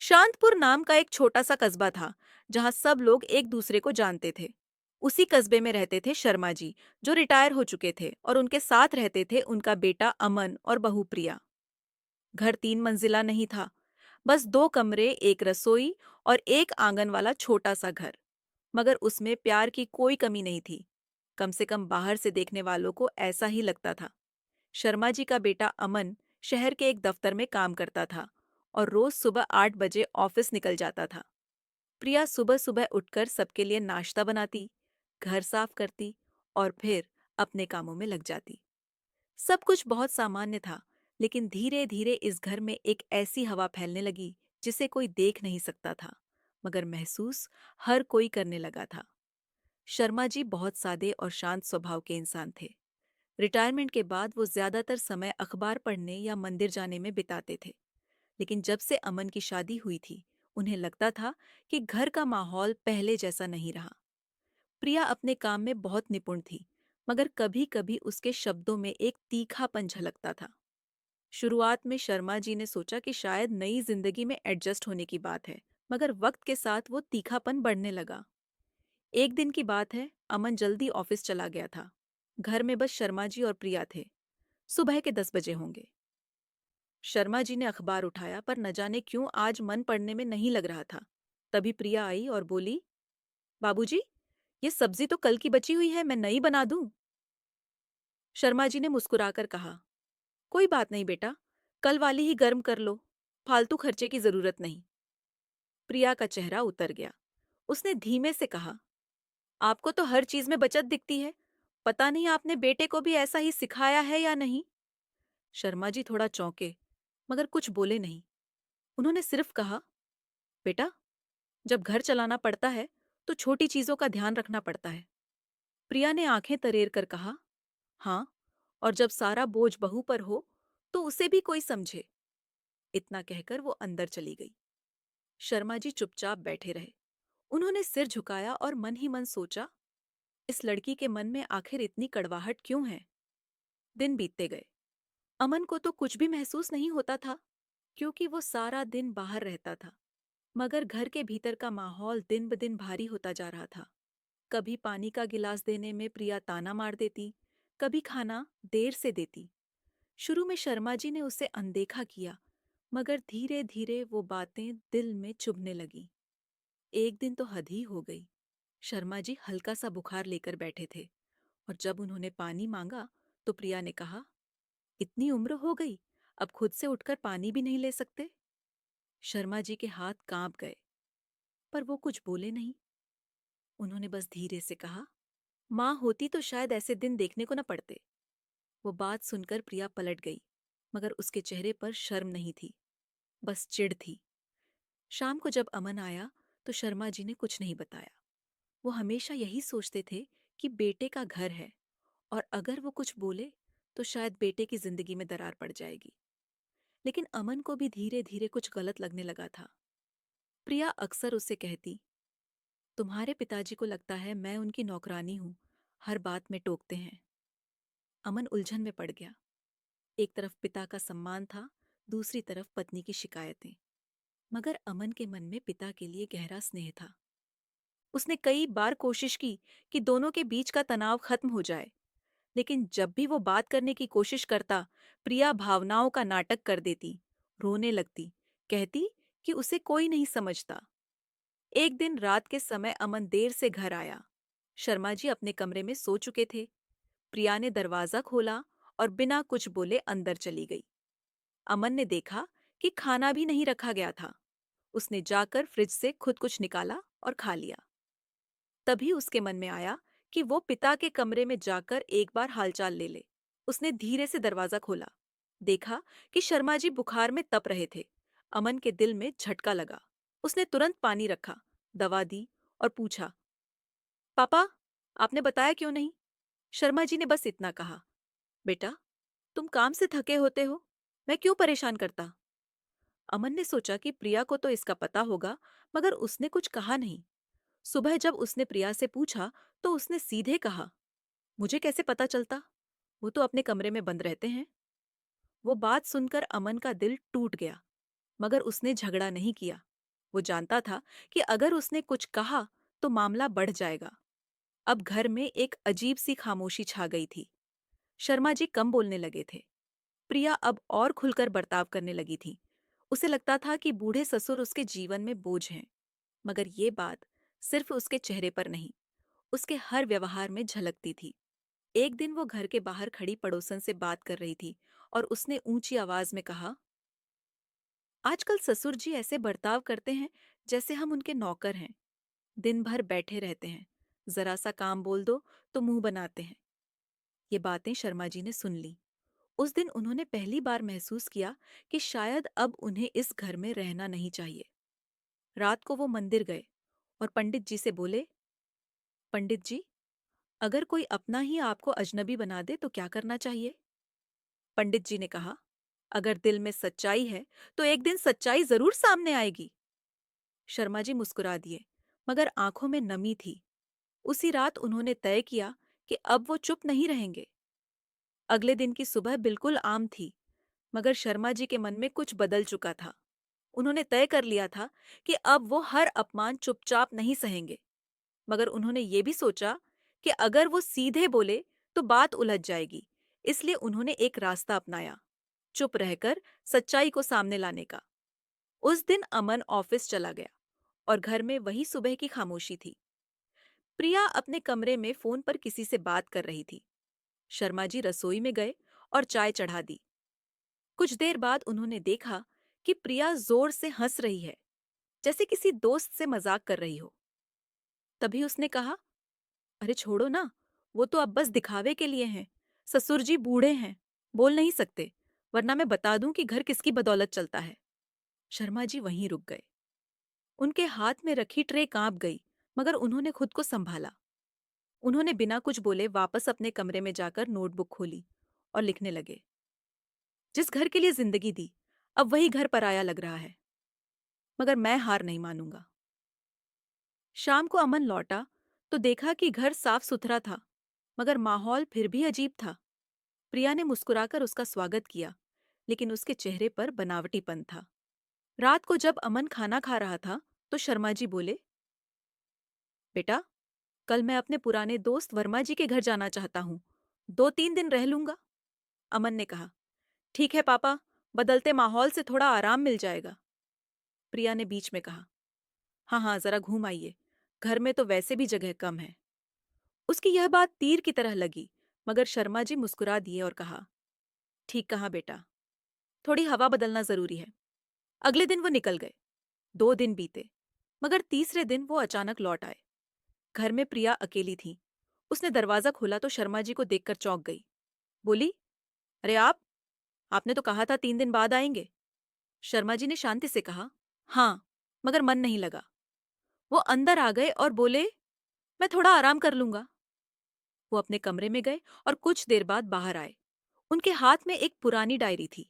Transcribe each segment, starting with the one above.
शांतपुर नाम का एक छोटा सा कस्बा था जहां सब लोग एक दूसरे को जानते थे। उसी कस्बे में रहते थे शर्मा जी, जो रिटायर हो चुके थे, और उनके साथ रहते थे उनका बेटा अमन और बहू प्रिया। घर 3 मंजिला नहीं था, बस 2 कमरे, एक रसोई और एक आंगन वाला छोटा सा घर। मगर उसमें प्यार की कोई कमी नहीं थी। कम से कम बाहर से देखने वालों को ऐसा ही लगता था। शर्मा जी का बेटा अमन शहर के एक दफ्तर में काम करता था और रोज सुबह 8 बजे ऑफिस निकल जाता था। प्रिया सुबह सुबह उठकर सबके लिए नाश्ता बनाती, घर साफ करती और फिर अपने कामों में लग जाती। सब कुछ बहुत सामान्य था, लेकिन धीरे धीरे इस घर में एक ऐसी हवा फैलने लगी जिसे कोई देख नहीं सकता था, मगर महसूस हर कोई करने लगा था। शर्मा जी बहुत सादे और शांत स्वभाव के इंसान थे। रिटायरमेंट के बाद वो ज्यादातर समय अखबार पढ़ने या मंदिर जाने में बिताते थे। लेकिन जब से अमन की शादी हुई थी, उन्हें लगता था कि घर का माहौल पहले जैसा नहीं रहा। प्रिया अपने काम में बहुत निपुण थी, मगर कभी-कभी उसके शब्दों में एक तीखापन झलकता था। शुरुआत में शर्मा जी ने सोचा कि शायद नई जिंदगी में एडजस्ट होने की बात है, मगर वक्त के साथ वो तीखापन बढ़ने लगा। एक दिन की बात है, अमन जल्दी ऑफिस चला गया था। घर में बस शर्मा जी और प्रिया थे। सुबह के 10 बजे होंगे। शर्मा जी ने अखबार उठाया, पर न जाने क्यों आज मन पढ़ने में नहीं लग रहा था। तभी प्रिया आई और बोली, बाबूजी, ये सब्जी तो कल की बची हुई है, मैं नई बना दूं? शर्मा जी ने मुस्कुराकर कहा, कोई बात नहीं बेटा, कल वाली ही गर्म कर लो, फालतू खर्चे की जरूरत नहीं। प्रिया का चेहरा उतर गया। उसने धीमे से कहा, आपको तो हर चीज में बचत दिखती है। पता नहीं आपने बेटे को भी ऐसा ही सिखाया है या नहीं। शर्मा जी थोड़ा चौंके, मगर कुछ बोले नहीं। उन्होंने सिर्फ कहा, बेटा, जब घर चलाना पड़ता है तो छोटी चीजों का ध्यान रखना पड़ता है। प्रिया ने आंखें तरेर कर कहा, हाँ, और जब सारा बोझ बहू पर हो तो उसे भी कोई समझे। इतना कहकर वो अंदर चली गई। शर्मा जी चुपचाप बैठे रहे। उन्होंने सिर झुकाया और मन ही मन सोचा, इस लड़की के मन में आखिर इतनी कड़वाहट क्यों है। दिन बीतते गए। अमन को तो कुछ भी महसूस नहीं होता था, क्योंकि वो सारा दिन बाहर रहता था। मगर घर के भीतर का माहौल दिन ब दिन भारी होता जा रहा था। कभी पानी का गिलास देने में प्रिया ताना मार देती, कभी खाना देर से देती। शुरू में शर्मा जी ने उसे अनदेखा किया, मगर धीरे धीरे वो बातें दिल में चुभने लगी। एक दिन तो हद ही हो गई। शर्मा जी हल्का सा बुखार लेकर बैठे थे, और जब उन्होंने पानी मांगा तो प्रिया ने कहा, इतनी उम्र हो गई, अब खुद से उठकर पानी भी नहीं ले सकते। शर्मा जी के हाथ कांप गए, पर वो कुछ बोले नहीं। उन्होंने बस धीरे से कहा, माँ होती तो शायद ऐसे दिन देखने को न पड़ते। वो बात सुनकर प्रिया पलट गई, मगर उसके चेहरे पर शर्म नहीं थी, बस चिढ़ थी। शाम को जब अमन आया तो शर्मा जी ने कुछ नहीं बताया। वो हमेशा यही सोचते थे कि बेटे का घर है, और अगर वो कुछ बोले तो शायद बेटे की जिंदगी में दरार पड़ जाएगी। लेकिन अमन को भी धीरे धीरे कुछ गलत लगने लगा था। प्रिया अक्सर उससे कहती, तुम्हारे पिताजी को लगता है मैं उनकी नौकरानी हूँ, हर बात में टोकते हैं। अमन उलझन में पड़ गया। एक तरफ पिता का सम्मान था, दूसरी तरफ पत्नी की शिकायतें। मगर अमन के मन में पिता के लिए गहरा स्नेह था। उसने कई बार कोशिश की कि दोनों के बीच का तनाव खत्म हो जाए, लेकिन जब भी वो बात करने की कोशिश करता, प्रिया भावनाओं का नाटक कर देती, रोने लगती, कहती कि उसे कोई नहीं समझता। एक दिन रात के समय अमन देर से घर आया। शर्मा जी अपने कमरे में सो चुके थे। प्रिया ने दरवाजा खोला और बिना कुछ बोले अंदर चली गई। अमन ने देखा कि खाना भी नहीं रखा गया था। उसने जाकर फ्रिज से खुद कुछ निकाला और खा लिया। तभी उसके मन में आया कि वो पिता के कमरे में जाकर एक बार हालचाल ले ले। उसने धीरे से दरवाजा खोला। देखा कि शर्मा जी बुखार में तप रहे थे। अमन के दिल में झटका लगा। उसने तुरंत पानी रखा, दवा दी और पूछा, पापा, आपने बताया क्यों नहीं? शर्मा जी ने बस इतना कहा, बेटा, तुम काम से थके होते हो, मैं क्यों परेशान करता। अमन ने सोचा कि प्रिया को तो इसका पता होगा, मगर उसने कुछ कहा नहीं। सुबह जब उसने प्रिया से पूछा तो उसने सीधे कहा, मुझे कैसे पता चलता, वो तो अपने कमरे में बंद रहते हैं। वो बात सुनकर अमन का दिल टूट गया, मगर उसने झगड़ा नहीं किया। वो जानता था कि अगर उसने कुछ कहा तो मामला बढ़ जाएगा। अब घर में एक अजीब सी खामोशी छा गई थी। शर्मा जी कम बोलने लगे थे। प्रिया अब और खुलकर बर्ताव करने लगी थी। उसे लगता था कि बूढ़े ससुर उसके जीवन में बोझ हैं। मगर ये बात सिर्फ उसके चेहरे पर नहीं, उसके हर व्यवहार में झलकती थी। एक दिन वो घर के बाहर खड़ी पड़ोसन से बात कर रही थी और उसने ऊंची आवाज में कहा, आजकल ससुर जी ऐसे बर्ताव करते हैं जैसे हम उनके नौकर हैं। दिन भर बैठे रहते हैं, जरा सा काम बोल दो तो मुंह बनाते हैं। ये बातें शर्मा जी ने सुन ली। उस दिन उन्होंने पहली बार महसूस किया कि शायद अब उन्हें इस घर में रहना नहीं चाहिए। रात को वो मंदिर गए और पंडित जी से बोले, पंडित जी, अगर कोई अपना ही आपको अजनबी बना दे तो क्या करना चाहिए? पंडित जी ने कहा, अगर दिल में सच्चाई है तो एक दिन सच्चाई जरूर सामने आएगी। शर्मा जी मुस्कुरा दिए, मगर आंखों में नमी थी। उसी रात उन्होंने तय किया कि अब वो चुप नहीं रहेंगे। अगले दिन की सुबह बिल्कुल आम थी, मगर शर्मा जी के मन में कुछ बदल चुका था। उन्होंने तय कर लिया था कि अब वो हर अपमान चुपचाप नहीं सहेंगे। मगर उन्होंने ये भी सोचा कि अगर वो सीधे बोले तो बात उलझ जाएगी। इसलिए उन्होंने एक रास्ता अपनाया, चुप रहकर सच्चाई को सामने लाने का। उस दिन अमन ऑफिस चला गया और घर में वही सुबह की खामोशी थी। प्रिया अपने कमरे में फोन पर किसी से बात कर रही थी। शर्मा जी रसोई में गए और चाय चढ़ा दी। कुछ देर बाद उन्होंने देखा कि प्रिया जोर से हंस रही है, जैसे किसी दोस्त से मजाक कर रही हो। तभी उसने कहा, अरे छोड़ो ना, वो तो अब बस दिखावे के लिए हैं। ससुर जी बूढ़े हैं, बोल नहीं सकते, वरना मैं बता दूं कि घर किसकी बदौलत चलता है। शर्मा जी वहीं रुक गए। उनके हाथ में रखी ट्रे कांप गई, मगर उन्होंने खुद को संभाला। उन्होंने बिना कुछ बोले वापस अपने कमरे में जाकर नोटबुक खोली और लिखने लगे, जिस घर के लिए जिंदगी दी, अब वही घर पराया लग रहा है। मगर मैं हार नहीं मानूंगा। शाम को अमन लौटा तो देखा कि घर साफ सुथरा था, मगर माहौल फिर भी अजीब था। प्रिया ने मुस्कुराकर उसका स्वागत किया, लेकिन उसके चेहरे पर बनावटीपन था। रात को जब अमन खाना खा रहा था तो शर्मा जी बोले, बेटा, कल मैं अपने पुराने दोस्त वर्मा जी के घर जाना चाहता हूँ। 2-3 दिन रह लूंगा। अमन ने कहा, ठीक है पापा, बदलते माहौल से थोड़ा आराम मिल जाएगा। प्रिया ने बीच में कहा, हाँ हाँ, जरा घूम आइए, घर में तो वैसे भी जगह कम है। उसकी यह बात तीर की तरह लगी, मगर शर्मा जी मुस्कुरा दिए और कहा, ठीक कहा बेटा, थोड़ी हवा बदलना जरूरी है। अगले दिन वो निकल गए। 2 दिन बीते, मगर तीसरे दिन वो अचानक लौट आए। घर में प्रिया अकेली थी। उसने दरवाजा खोला तो शर्मा जी को देखकर चौंक गई। बोली, अरे आपने तो कहा था 3 दिन बाद आएंगे। शर्मा जी ने शांति से कहा, हाँ, मगर मन नहीं लगा। वो अंदर आ गए और बोले, मैं थोड़ा आराम कर लूंगा। वो अपने कमरे में गए और कुछ देर बाद बाहर आए। उनके हाथ में एक पुरानी डायरी थी।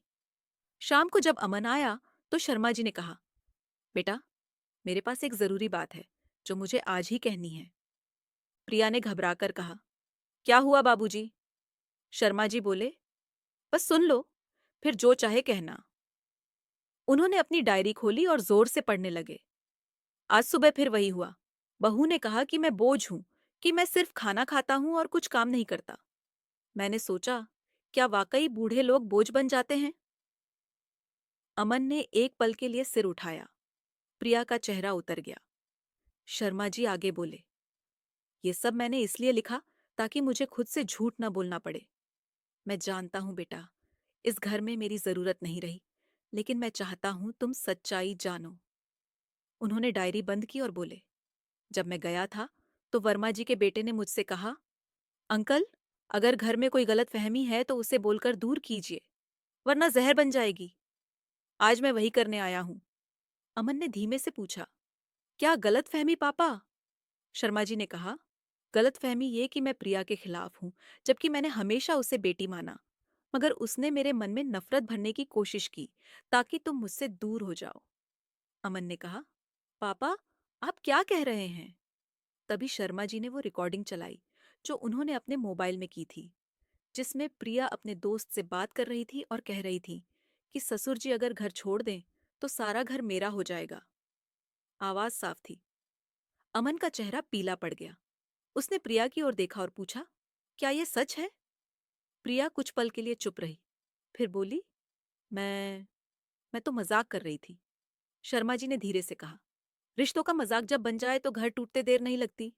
शाम को जब अमन आया तो शर्मा जी ने कहा, बेटा, मेरे पास एक जरूरी बात है जो मुझे आज ही कहनी है। प्रिया ने घबराकर कहा, क्या हुआ बाबूजी? शर्मा जी बोले, बस सुन लो, फिर जो चाहे कहना। उन्होंने अपनी डायरी खोली और जोर से पढ़ने लगे। आज सुबह फिर वही हुआ। बहू ने कहा कि मैं बोझ हूं, कि मैं सिर्फ खाना खाता हूं और कुछ काम नहीं करता। मैंने सोचा, क्या वाकई बूढ़े लोग बोझ बन जाते हैं? अमन ने एक पल के लिए सिर उठाया। प्रिया का चेहरा उतर गया। शर्मा जी आगे बोले, ये सब मैंने इसलिए लिखा ताकि मुझे खुद से झूठ न बोलना पड़े। मैं जानता हूं बेटा, इस घर में मेरी जरूरत नहीं रही, लेकिन मैं चाहता हूं तुम सच्चाई जानो। उन्होंने डायरी बंद की और बोले, जब मैं गया था तो वर्मा जी के बेटे ने मुझसे कहा, अंकल, अगर घर में कोई गलत फहमी है तो उसे बोलकर दूर कीजिए, वरना जहर बन जाएगी। आज मैं वही करने आया हूं। अमन ने धीमे से पूछा, क्या गलत फहमी पापा? शर्मा जी ने कहा, गलत फहमी ये कि मैं प्रिया के खिलाफ हूं, जबकि मैंने हमेशा उसे बेटी माना। मगर उसने मेरे मन में नफरत भरने की कोशिश की ताकि तुम मुझसे दूर हो जाओ। अमन ने कहा, पापा, आप क्या कह रहे हैं? तभी शर्मा जी ने वो रिकॉर्डिंग चलाई जो उन्होंने अपने मोबाइल में की थी, जिसमें प्रिया अपने दोस्त से बात कर रही थी और कह रही थी कि ससुर जी अगर घर छोड़ दें तो सारा घर मेरा हो जाएगा। आवाज साफ थी। अमन का चेहरा पीला पड़ गया। उसने प्रिया की ओर देखा और पूछा, क्या ये सच है? प्रिया कुछ पल के लिए चुप रही, फिर बोली, मैं मैं तो मजाक कर रही थी। शर्मा जी ने धीरे से कहा, रिश्तों का मजाक जब बन जाए तो घर टूटते देर नहीं लगती।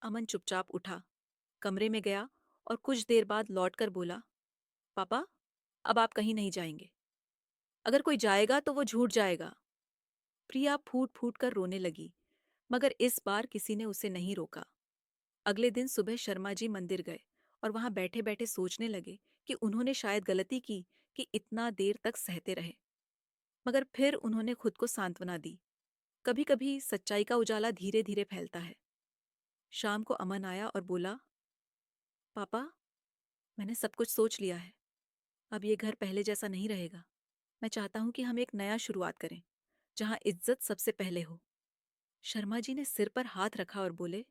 अमन चुपचाप उठा, कमरे में गया और कुछ देर बाद लौटकर बोला, पापा, अब आप कहीं नहीं जाएंगे। अगर कोई जाएगा तो वो झूठ जाएगा। प्रिया फूट फूट कर रोने लगी, मगर इस बार किसी ने उसे नहीं रोका। अगले दिन सुबह शर्मा जी मंदिर गए और वहां बैठे बैठे सोचने लगे कि उन्होंने शायद गलती की कि इतना देर तक सहते रहे। मगर फिर उन्होंने खुद को सांत्वना दी, कभी कभी सच्चाई का उजाला धीरे धीरे फैलता है। शाम को अमन आया और बोला, पापा, मैंने सब कुछ सोच लिया है। अब ये घर पहले जैसा नहीं रहेगा। मैं चाहता हूँ कि हम एक नया शुरुआत करें, जहाँ इज्जत सबसे पहले हो। शर्मा जी ने सिर पर हाथ रखा और बोले,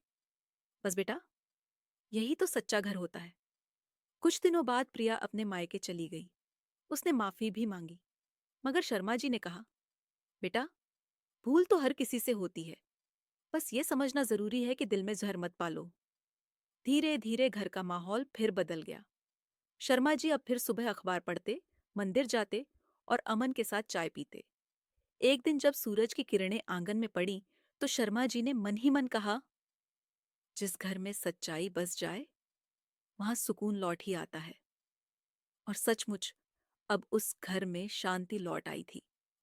बस बेटा, यही तो सच्चा घर होता है। कुछ दिनों बाद प्रिया अपने मायके चली गई। उसने माफी भी मांगी, मगर शर्मा जी ने कहा, बेटा, भूल तो हर किसी से होती है। बस ये समझना जरूरी है कि दिल में जहर मत पालो। धीरे धीरे घर का माहौल फिर बदल गया। शर्मा जी अब फिर सुबह अखबार पढ़ते, मंदिर जाते और अमन के साथ चाय पीते। एक दिन जब सूरज की किरणें आंगन में पड़ी, तो शर्मा जी ने मन ही मन कहा, जिस घर में सच्चाई बस जाए वहां सुकून लौट ही आता है। और सचमुच अब उस घर में शांति लौट आई थी।